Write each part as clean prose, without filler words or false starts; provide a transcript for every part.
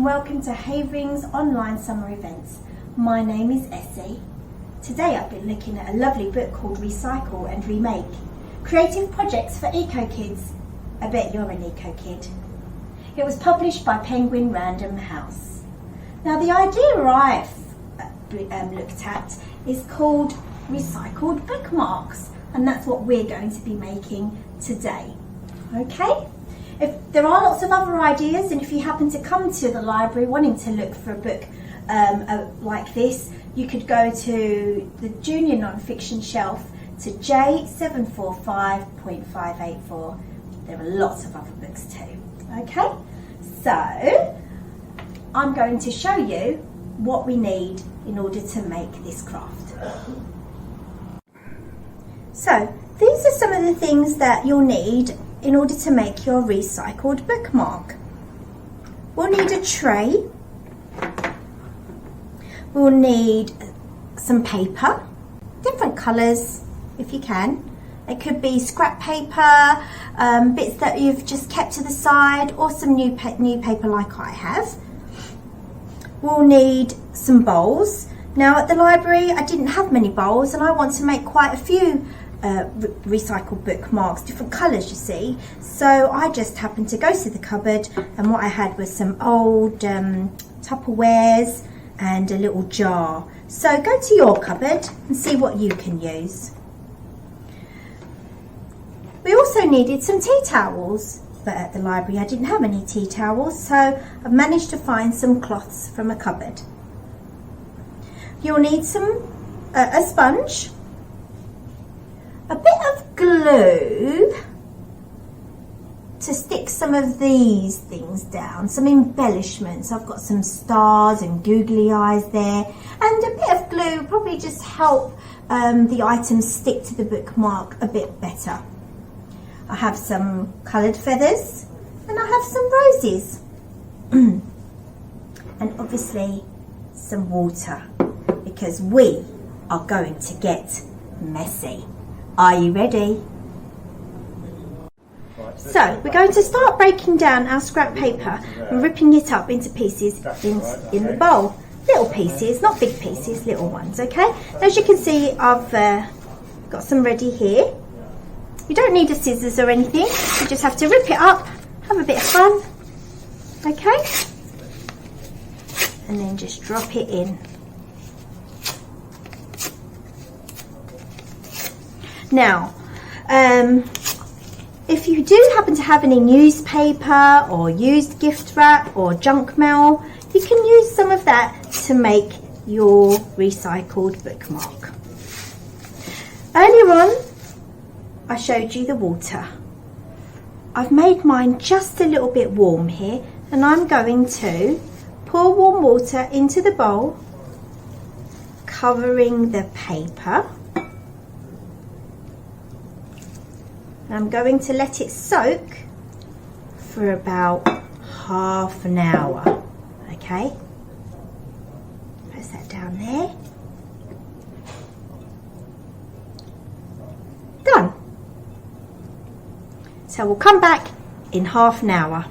and welcome to Havering's online summer events. My name is Essie. Today I've been looking at a lovely book called Recycle and Remake, Creative Projects for Eco Kids. I bet you're an eco kid. It was published by Penguin Random House. Now the idea I've looked at is called Recycled Bookmarks, and that's what we're going to be making today. Okay? If there are lots of other ideas, and if you happen to come to the library wanting to look for a book like this, you could go to the junior non-fiction shelf to J745.584. There are lots of other books too. Okay, so I'm going to show you what we need in order to make this craft. So these are some of the things that you'll need in order to make your recycled bookmark. We'll need a tray. We'll need some paper, different colours if you can. It could be scrap paper, bits that you've just kept to the side, or some new paper like I have. We'll need some bowls. Now at the library I didn't have many bowls, and I want to make quite a few recycled bookmarks, different colours you see, so I just happened to go to the cupboard, and what I had was some old Tupperwares and a little jar. So go to your cupboard and see what you can use. We also needed some tea towels, but at the library I didn't have any tea towels, so I've managed to find some cloths from a cupboard. You'll need a sponge, a bit of glue to stick some of these things down, some embellishments. I've got some stars and googly eyes there, and a bit of glue will probably just help the items stick to the bookmark a bit better. I have some coloured feathers, and I have some roses and obviously some water, because we are going to get messy. Are you ready? So we're going to start breaking down our scrap paper and ripping it up into pieces in the bowl. Little pieces, not big pieces, little ones, okay? As you can see, I've got some ready here. You don't need a scissors or anything, you just have to rip it up, have a bit of fun, okay? And then just drop it in. Now, if you do happen to have any newspaper or used gift wrap or junk mail, you can use some of that to make your recycled bookmark. Earlier on, I showed you the water. I've made mine just a little bit warm here, and I'm going to pour warm water into the bowl, covering the paper. I'm going to let it soak for about half an hour, okay? Press that down there. Done. So we'll come back in half an hour.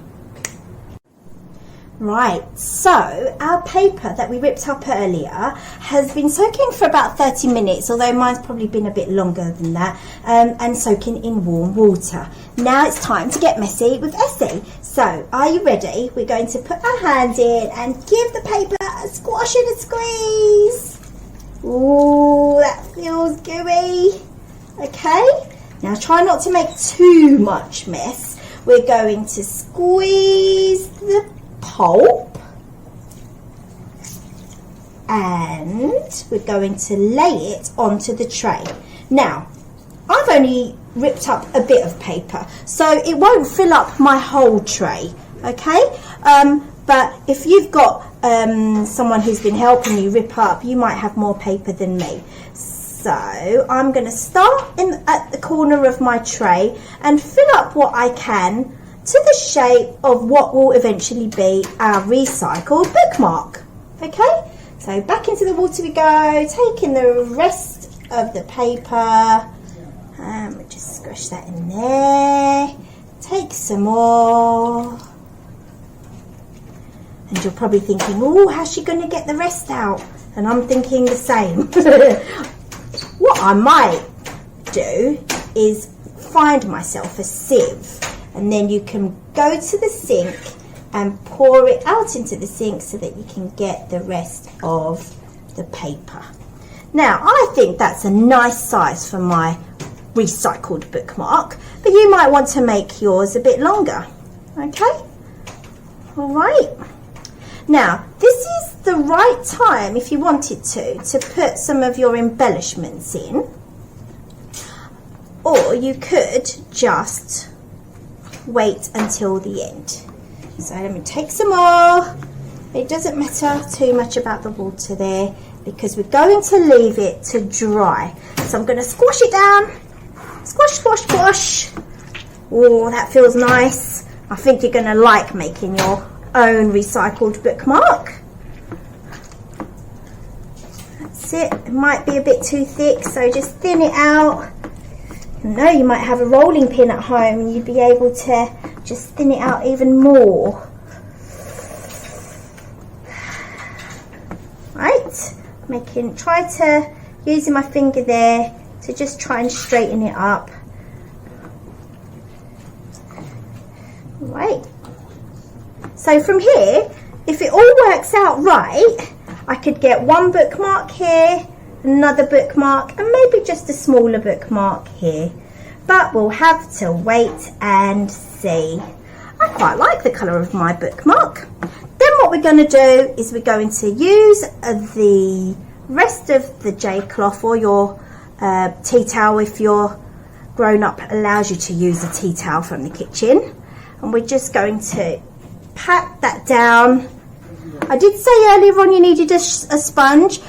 Right, so our paper that we ripped up earlier has been soaking for about 30 minutes, although mine's probably been a bit longer than that, and soaking in warm water. Now it's time to get messy with Essie. So, are you ready? We're going to put our hand in and give the paper a squash and a squeeze. Ooh, that feels gooey. Okay, now try not to make too much mess. We're going to squeeze the pulp, and we're going to lay it onto the tray. Now, I've only ripped up a bit of paper, so it won't fill up my whole tray, okay? But if you've got someone who's been helping you rip up, you might have more paper than me. So I'm going to start at the corner of my tray and fill up what I can to the shape of what will eventually be our recycled bookmark. Okay, so back into the water we go, taking the rest of the paper, and we just squish that in there, take some more, And you're probably thinking, oh, how's she going to get the rest out? And I'm thinking the same. What I might do is find myself a sieve, and then you can go to the sink and pour it out into the sink so that you can get the rest of the paper. Now, I think that's a nice size for my recycled bookmark, but you might want to make yours a bit longer. Okay? All right. Now, this is the right time, if you wanted to put some of your embellishments in, or you could just wait until the end. So let me take some more. It doesn't matter too much about the water there because we're going to leave it to dry. So I'm going to squash it down. Squash, squash, squash. Oh, that feels nice. I think you're going to like making your own recycled bookmark. That's it. It might be a bit too thick, so just thin it out. You might have a rolling pin at home and you'd be able to just thin it out even more. Right, try to using my finger there to just try and straighten it up. Right. So from here, if it all works out right, I could get one bookmark here, another bookmark, and maybe just a smaller bookmark here. But we'll have to wait and see. I quite like the colour of my bookmark. Then what we're going to do is we're going to use the rest of the J cloth or your tea towel, if your grown up allows you to use a tea towel from the kitchen. And we're just going to pat that down. I did say earlier on you needed a sponge,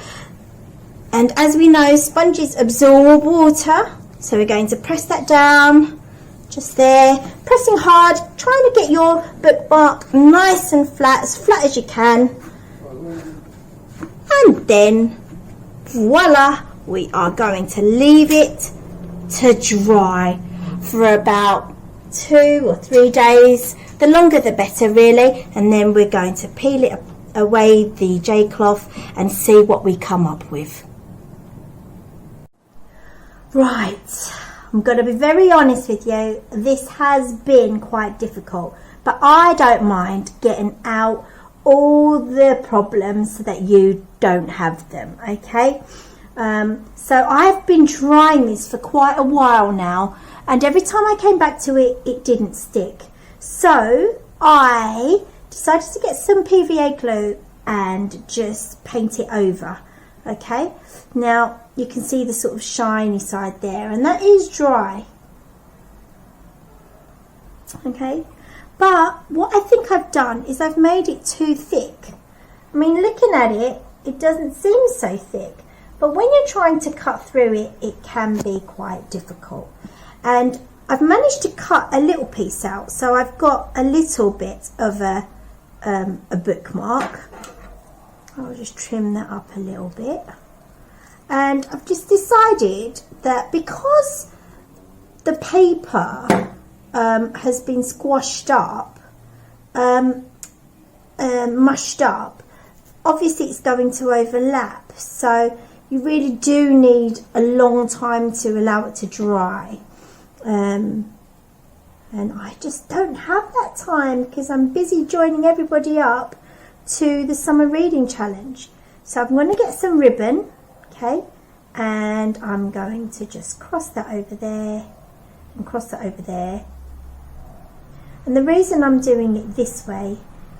and as we know, sponges absorb water, so we're going to press that down just there, pressing hard, trying to get your bookmark nice and flat as you can, and then voila, we are going to leave it to dry for about 2 or 3 days. The longer the better, really. And then we're going to peel it away, the J cloth, and see what we come up with. Right, I'm going to be very honest with you. This has been quite difficult, but I don't mind getting out all the problems so that you don't have them, okay? So I've been trying this for quite a while now, and every time I came back to it, it didn't stick. So I decided to get some PVA glue and just paint it over. Okay, now you can see the sort of shiny side there, and that is dry. Okay, but what I think I've done is I've made it too thick. I mean, looking at it, it doesn't seem so thick, but when you're trying to cut through it, it can be quite difficult. And I've managed to cut a little piece out, so I've got a little bit of a bookmark. I'll just trim that up a little bit. And I've just decided that because the paper has been squashed up, mushed up, obviously it's going to overlap. So you really do need a long time to allow it to dry. And I just don't have that time because I'm busy joining everybody up to the summer reading challenge. So I'm going to get some ribbon, okay, and I'm going to just cross that over there and cross that over there. And the reason I'm doing it this way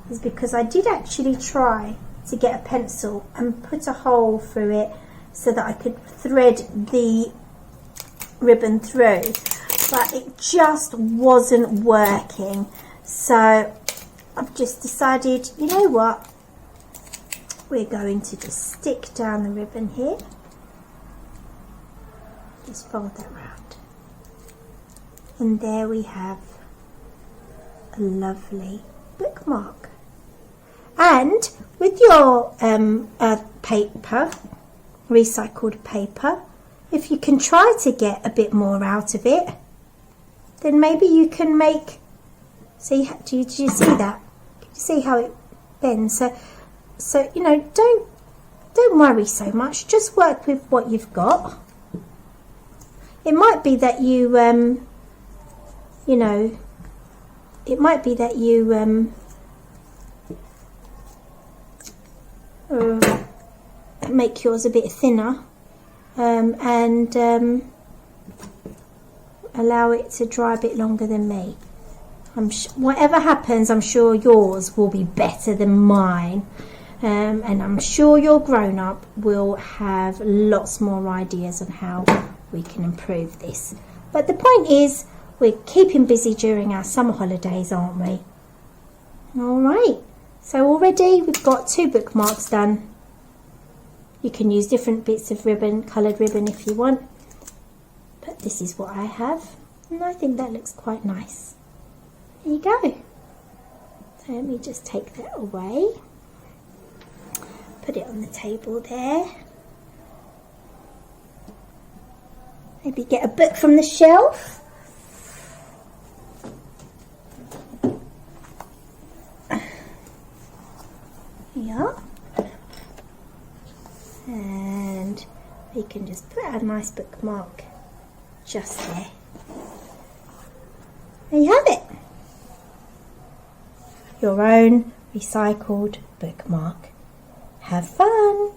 is because I did actually try to get a pencil and put a hole through it so that I could thread the ribbon through, but it just wasn't working. So I've just decided, you know what, we're going to just stick down the ribbon here, just fold that round, and there we have a lovely bookmark. And with your paper, recycled paper, if you can try to get a bit more out of it, then maybe you can make, see, did you see that? Can you see how it then. So you know, don't worry so much. Just work with what you've got. It might be that you you know, it might be that you make yours a bit thinner and allow it to dry a bit longer than me. Whatever happens, I'm sure yours will be better than mine, and I'm sure your grown-up will have lots more ideas on how we can improve this. But the point is, we're keeping busy during our summer holidays, aren't we? Alright, so already we've got 2 bookmarks done. You can use different bits of ribbon, coloured ribbon if you want, but this is what I have, and I think that looks quite nice. There you go. So let me just take that away, put it on the table there. Maybe get a book from the shelf. Yeah. And we can just put a nice bookmark just there. There you have it. Your own recycled bookmark. Have fun!